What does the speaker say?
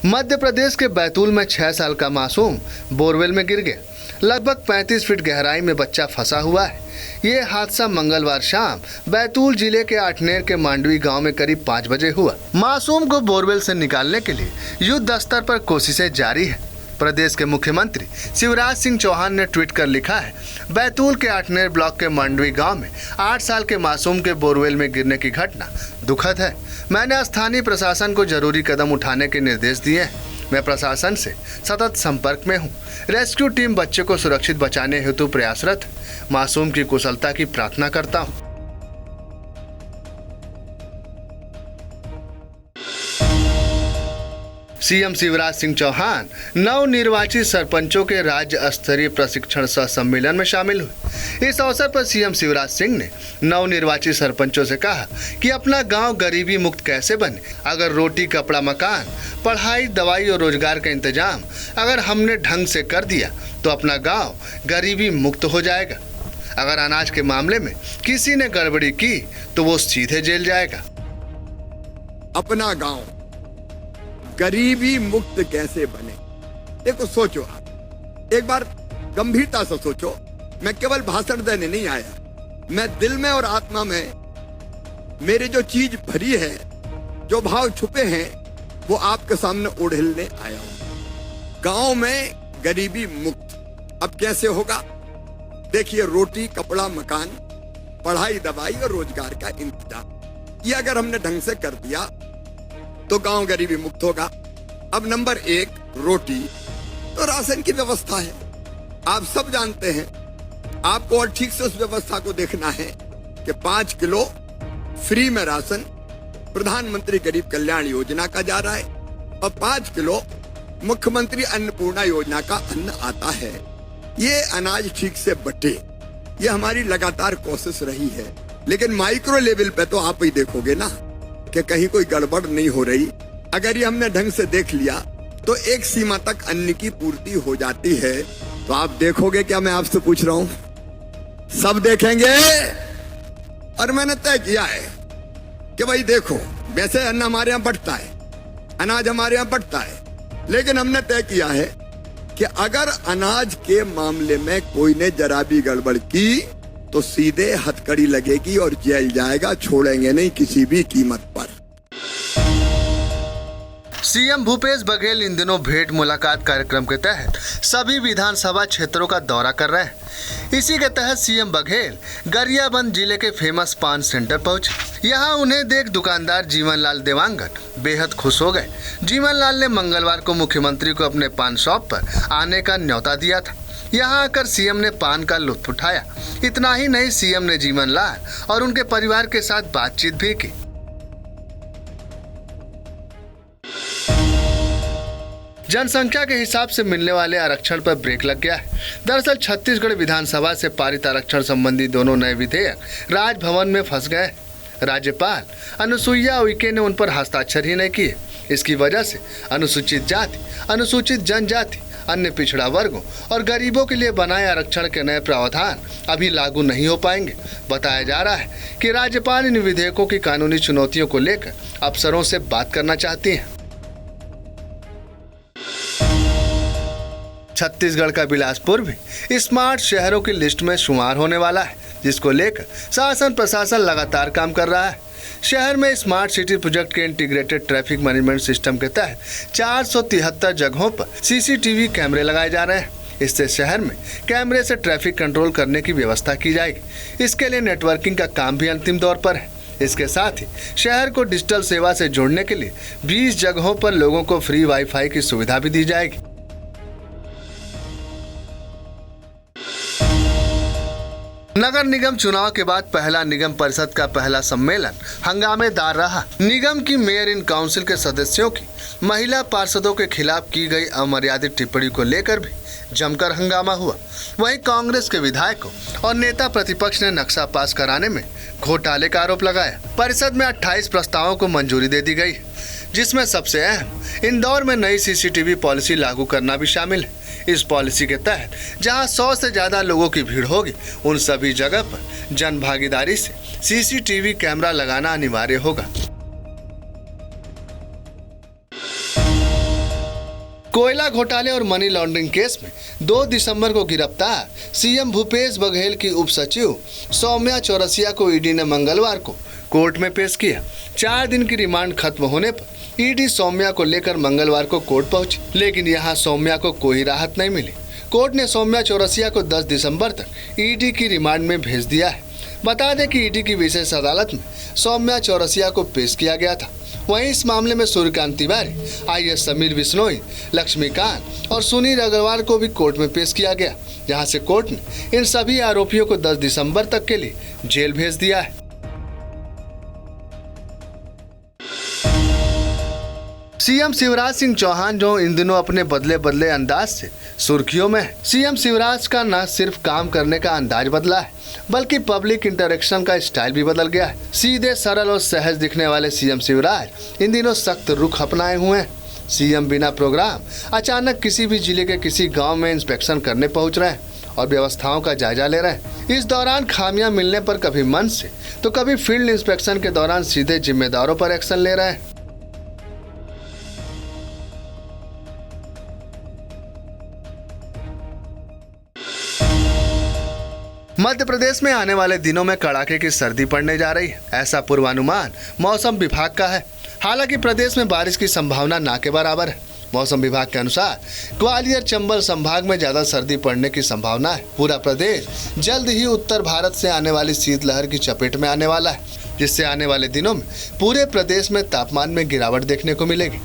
मध्य प्रदेश के बैतूल में 6 साल का मासूम बोरवेल में गिर गया। लगभग 35 फीट गहराई में बच्चा फंसा हुआ है। ये हादसा मंगलवार शाम बैतूल जिले के आठनेर के मांडवी गांव में करीब 5 बजे हुआ। मासूम को बोरवेल से निकालने के लिए युद्ध स्तर पर कोशिशें जारी है। प्रदेश के मुख्यमंत्री शिवराज सिंह चौहान ने ट्वीट कर लिखा है, बैतूल के आठनेर ब्लॉक के मांडवी गांव में 8 साल के मासूम के बोरवेल में गिरने की घटना दुखद है। मैंने स्थानीय प्रशासन को जरूरी कदम उठाने के निर्देश दिए हैं। मैं प्रशासन से सतत संपर्क में हूं। रेस्क्यू टीम बच्चे को सुरक्षित बचाने हेतु प्रयासरत है। मासूम की कुशलता की प्रार्थना करता हूं। सीएम शिवराज सिंह चौहान नवनिर्वाचित सरपंचों के राज्य स्तरीय प्रशिक्षण सह सम्मेलन में शामिल हुए। इस अवसर पर सीएम शिवराज सिंह ने नवनिर्वाचित सरपंचों से कहा कि अपना गांव गरीबी मुक्त कैसे बने। अगर रोटी, कपड़ा, मकान, पढ़ाई, दवाई और रोजगार का इंतजाम अगर हमने ढंग से कर दिया तो अपना गाँव गरीबी मुक्त हो जाएगा। अगर अनाज के मामले में किसी ने गड़बड़ी की तो वो सीधे जेल जाएगा। अपना गांव गरीबी मुक्त कैसे बने। देखो, सोचो, आप एक बार गंभीरता से सोचो। मैं केवल भाषण देने नहीं आया, मैं दिल में और आत्मा में मेरे जो चीज भरी है, जो भाव छुपे हैं, वो आपके सामने उड़ेलने आया हूं। गांव में गरीबी मुक्त अब कैसे होगा? देखिए, रोटी, कपड़ा, मकान, पढ़ाई, दवाई और रोजगार का इंतजाम, ये अगर हमने ढंग से कर दिया तो गांव गरीबी मुक्त होगा। अब नंबर 1, रोटी, तो राशन की व्यवस्था है, आप सब जानते हैं। आपको और ठीक से उस व्यवस्था को देखना है कि 5 किलो फ्री में राशन प्रधानमंत्री गरीब कल्याण योजना का जा रहा है और 5 किलो मुख्यमंत्री अन्नपूर्णा योजना का अन्न आता है। ये अनाज ठीक से बटे, ये हमारी लगातार कोशिश रही है। लेकिन माइक्रो लेवल पे तो आप ही देखोगे ना कि कहीं कोई गड़बड़ नहीं हो रही। अगर ये हमने ढंग से देख लिया तो एक सीमा तक अन्न की पूर्ति हो जाती है। तो आप देखोगे क्या मैं आपसे पूछ रहा हूं? सब देखेंगे। और मैंने तय किया है कि भाई देखो, वैसे अन्न हमारे यहां बंटता है, अनाज हमारे यहां बंटता है, लेकिन हमने तय किया है कि अगर अनाज के मामले में कोई ने जरा भी गड़बड़ की तो सीधे हथकड़ी लगेगी और जेल जाएगा, छोड़ेंगे नहीं किसी भी कीमत पर। सीएम भूपेश बघेल इन दिनों भेंट मुलाकात कार्यक्रम के तहत सभी विधानसभा क्षेत्रों का दौरा कर रहे हैं। इसी के तहत सीएम बघेल गरियाबंद जिले के फेमस पान सेंटर पहुंचे। यहां उन्हें देख दुकानदार जीवनलाल देवांगन बेहद खुश हो गए। जीवनलाल ने मंगलवार को मुख्यमंत्री को अपने पान शॉप पर आने का न्योता दिया था। यहाँ आकर सीएम ने पान का लुत्फ उठाया। इतना ही नहीं, सीएम ने जीवनलाल और उनके परिवार के साथ बातचीत भी की। जनसंख्या के हिसाब से मिलने वाले आरक्षण पर ब्रेक लग गया है। दरअसल छत्तीसगढ़ विधानसभा से पारित आरक्षण संबंधी दोनों नए विधेयक राजभवन में फंस गए। राज्यपाल अनुसुईया उइके ने उन पर हस्ताक्षर ही नहीं किए। इसकी वजह से अनुसूचित जाति, अनुसूचित जनजाति, अन्य पिछड़ा वर्गों और गरीबों के लिए बनाए आरक्षण के नए प्रावधान अभी लागू नहीं हो पाएंगे। बताया जा रहा है कि राज्यपाल इन विधेयकों की कानूनी चुनौतियों को लेकर अफसरों से बात करना चाहती हैं। छत्तीसगढ़ का बिलासपुर भी स्मार्ट शहरों की लिस्ट में शुमार होने वाला है, जिसको लेकर शासन प्रशासन लगातार काम कर रहा है। शहर में स्मार्ट सिटी प्रोजेक्ट के इंटीग्रेटेड ट्रैफिक मैनेजमेंट सिस्टम के तहत 473 जगहों पर सीसीटीवी कैमरे लगाए जा रहे हैं। इससे शहर में कैमरे से ट्रैफिक कंट्रोल करने की व्यवस्था की जाएगी। इसके लिए नेटवर्किंग का काम भी अंतिम दौर पर है। इसके साथ ही शहर को डिजिटल सेवा से जोड़ने के लिए 20 जगहों पर लोगों को फ्री वाईफाई की सुविधा भी दी जाएगी। नगर निगम चुनाव के बाद पहला निगम परिषद का पहला सम्मेलन हंगामेदार रहा। निगम की मेयर इन काउंसिल के सदस्यों की महिला पार्षदों के खिलाफ की गई अमर्यादित टिप्पणी को लेकर भी जमकर हंगामा हुआ। वहीं कांग्रेस के विधायकों और नेता प्रतिपक्ष ने नक्शा पास कराने में घोटाले का आरोप लगाया। परिषद में 28 प्रस्तावों को मंजूरी दे दी गई, जिसमें सबसे अहम इंदौर में नई सीसीटीवी पॉलिसी लागू करना भी शामिल है। इस पॉलिसी के तहत जहां 100 से ज्यादा लोगों की भीड़ होगी, उन सभी जगह पर जन भागीदारी से सीसीटीवी कैमरा लगाना अनिवार्य होगा। कोयला घोटाले और मनी लॉन्ड्रिंग केस में 2 दिसंबर को गिरफ्तार सीएम भूपेश बघेल की उप सचिव सौम्या चौरसिया को ईडी ने मंगलवार को कोर्ट में पेश किया। 4 दिन की रिमांड खत्म होने पर ईडी सौम्या को लेकर मंगलवार को कोर्ट पहुंची, लेकिन यहां सौम्या को कोई राहत नहीं मिली। कोर्ट ने सौम्या चौरसिया को 10 दिसंबर तक ईडी की रिमांड में भेज दिया है। बता दें कि ईडी की विशेष अदालत में सौम्या चौरसिया को पेश किया गया था। वहीं इस मामले में सूर्यकांत तिवारी, आईएएस समीर बिश्नोई, लक्ष्मीकांत और सुनील अग्रवाल को भी कोर्ट में पेश किया गया, जहां से कोर्ट ने इन सभी आरोपियों को 10 दिसंबर तक के लिए जेल भेज दिया है। सीएम शिवराज सिंह चौहान जो इन दिनों अपने बदले बदले अंदाज से सुर्खियों में है। सीएम शिवराज का न सिर्फ काम करने का अंदाज बदला है, बल्कि पब्लिक इंटरेक्शन का स्टाइल भी बदल गया है। सीधे, सरल और सहज दिखने वाले सीएम शिवराज इन दिनों सख्त रुख अपनाए हुए हैं। सीएम बिना प्रोग्राम अचानक किसी भी जिले के किसी गांव में इंस्पेक्शन करने पहुंच रहे हैं और व्यवस्थाओं का जायजा ले रहे हैं। इस दौरान खामियां मिलने पर कभी मंच से तो कभी फील्ड इंस्पेक्शन के दौरान सीधे जिम्मेदारों पर एक्शन ले रहे हैं। मध्य प्रदेश में आने वाले दिनों में कड़ाके की सर्दी पड़ने जा रही है, ऐसा पूर्वानुमान मौसम विभाग का है। हालांकि प्रदेश में बारिश की संभावना ना के बराबर है। मौसम विभाग के अनुसार ग्वालियर, चंबल संभाग में ज्यादा सर्दी पड़ने की संभावना है। पूरा प्रदेश जल्द ही उत्तर भारत से आने वाली शीतलहर की चपेट में आने वाला है, जिससे आने वाले दिनों में पूरे प्रदेश में तापमान में गिरावट देखने को मिलेगी।